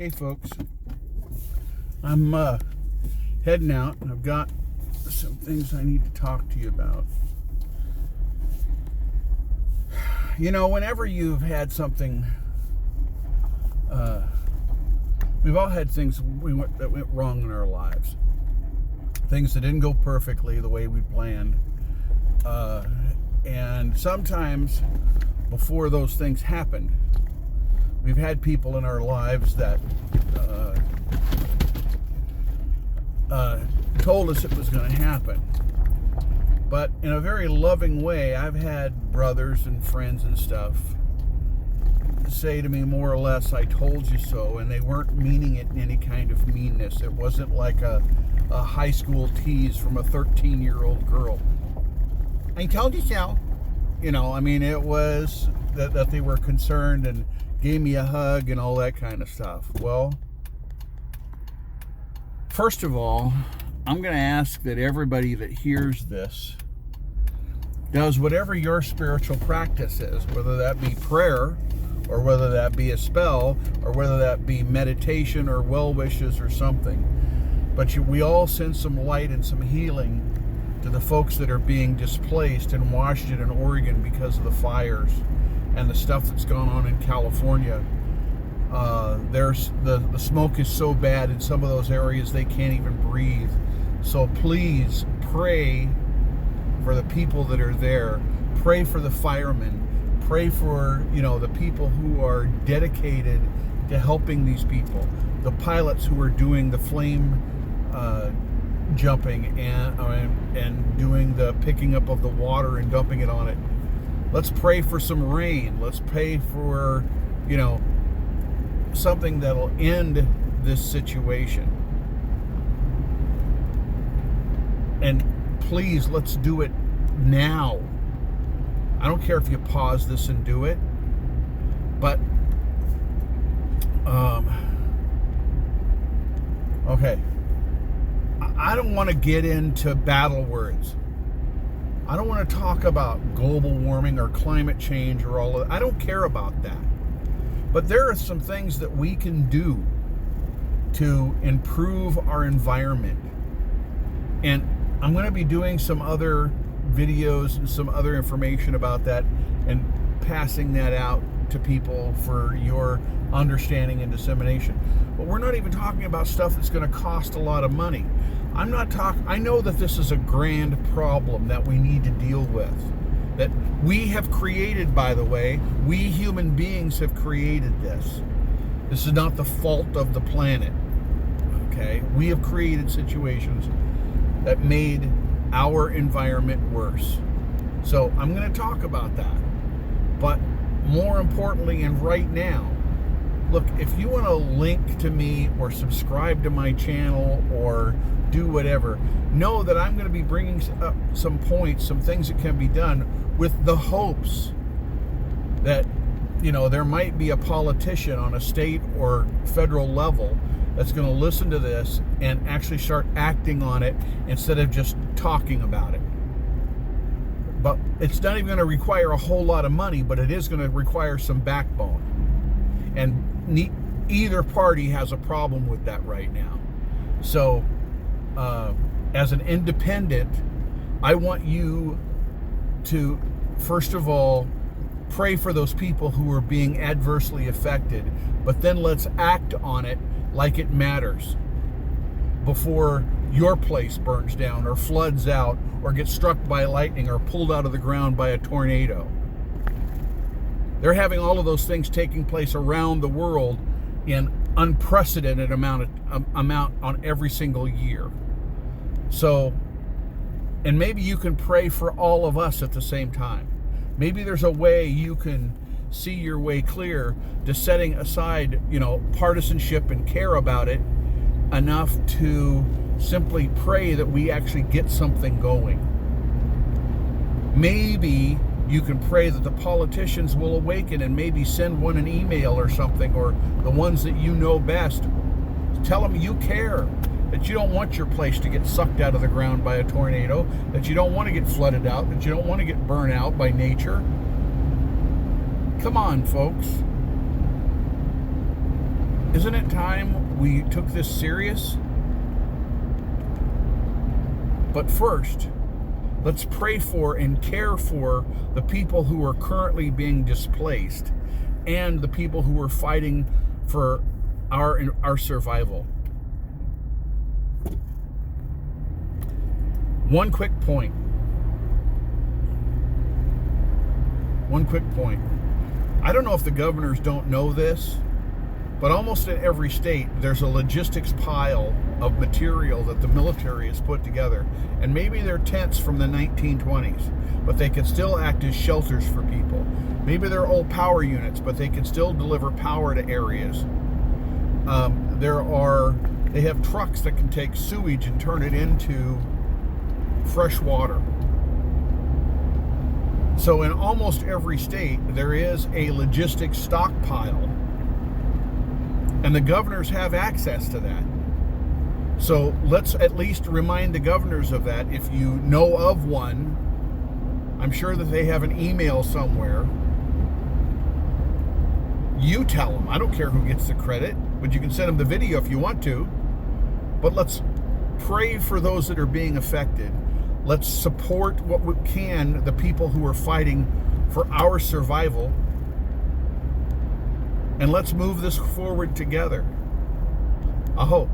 Hey folks, I'm heading out and I've got some things I need to talk to you about. You know, whenever you've had something, we've all had things that went wrong in our lives. Things that didn't go perfectly the way we planned. And sometimes before those things happened, we've had people in our lives that told us it was going to happen. But in a very loving way, I've had brothers and friends and stuff say to me more or less, "I told you so," and they weren't meaning it in any kind of meanness. It wasn't like a high school tease from a 13-year-old girl. "I told you so." You know, I mean, it was that they were concerned and gave me a hug and all that kind of stuff. Well, first of all, I'm going to ask that everybody that hears this does whatever your spiritual practice is, whether that be prayer or whether that be a spell or whether that be meditation or well wishes or something. But we all send some light and some healing to the folks that are being displaced in Washington and Oregon because of the fires and the stuff that's gone on in California. There's the smoke is so bad in some of those areas they can't even breathe. So please pray for the people that are there. Pray for the firemen. Pray for, the people who are dedicated to helping these people. The pilots who are doing the flame jumping and doing the picking up of the water and dumping it on it. Let's pray for some rain. Let's pray for, something that'll end this situation. And please, let's do it now. I don't care if you pause this and do it, but okay. I don't want to get into battle words. I don't want to talk about global warming or climate change or all of that. I don't care about that. But there are some things that we can do to improve our environment. And I'm going to be doing some other videos and some other information about that and passing that out to people for your understanding and dissemination. But we're not even talking about stuff that's going to cost a lot of money. I know that this is a grand problem that we need to deal with, that we have created, by the way. We human beings have created this. This is not the fault of the planet, okay? We have created situations that made our environment worse. So I'm going to talk about that. But more importantly, and right now, look, if you want to link to me or subscribe to my channel or do whatever, know that I'm going to be bringing up some points, some things that can be done with the hopes that, there might be a politician on a state or federal level that's going to listen to this and actually start acting on it instead of just talking about it. But it's not even going to require a whole lot of money, but it is going to require some backbone. And either party has a problem with that right now. So, as an independent, I want you to, first of all, pray for those people who are being adversely affected, but then let's act on it like it matters before your place burns down or floods out or gets struck by lightning or pulled out of the ground by a tornado. They're having all of those things taking place around the world in unprecedented amount on every single year. So, and maybe you can pray for all of us at the same time. Maybe there's a way you can see your way clear to setting aside, partisanship and care about it enough to simply pray that we actually get something going. Maybe you can pray that the politicians will awaken and maybe send one an email or something, or the ones that you know best. Tell them you care, that you don't want your place to get sucked out of the ground by a tornado, that you don't want to get flooded out, that you don't want to get burned out by nature. Come on, folks. Isn't it time we took this serious? But first, let's pray for and care for the people who are currently being displaced and the people who are fighting for our survival. One quick point. I don't know if the governors don't know this, but almost in every state, there's a logistics pile of material that the military has put together. And maybe they're tents from the 1920s, but they can still act as shelters for people. Maybe they're old power units, but they can still deliver power to areas. They have trucks that can take sewage and turn it into fresh water. So in almost every state, there is a logistics stockpile, and the governors have access to that. So let's at least remind the governors of that. If you know of one, I'm sure that they have an email somewhere. You tell them. I don't care who gets the credit, but you can send them the video if you want to. But let's pray for those that are being affected. Let's support what we can, the people who are fighting for our survival. And let's move this forward together. I hope.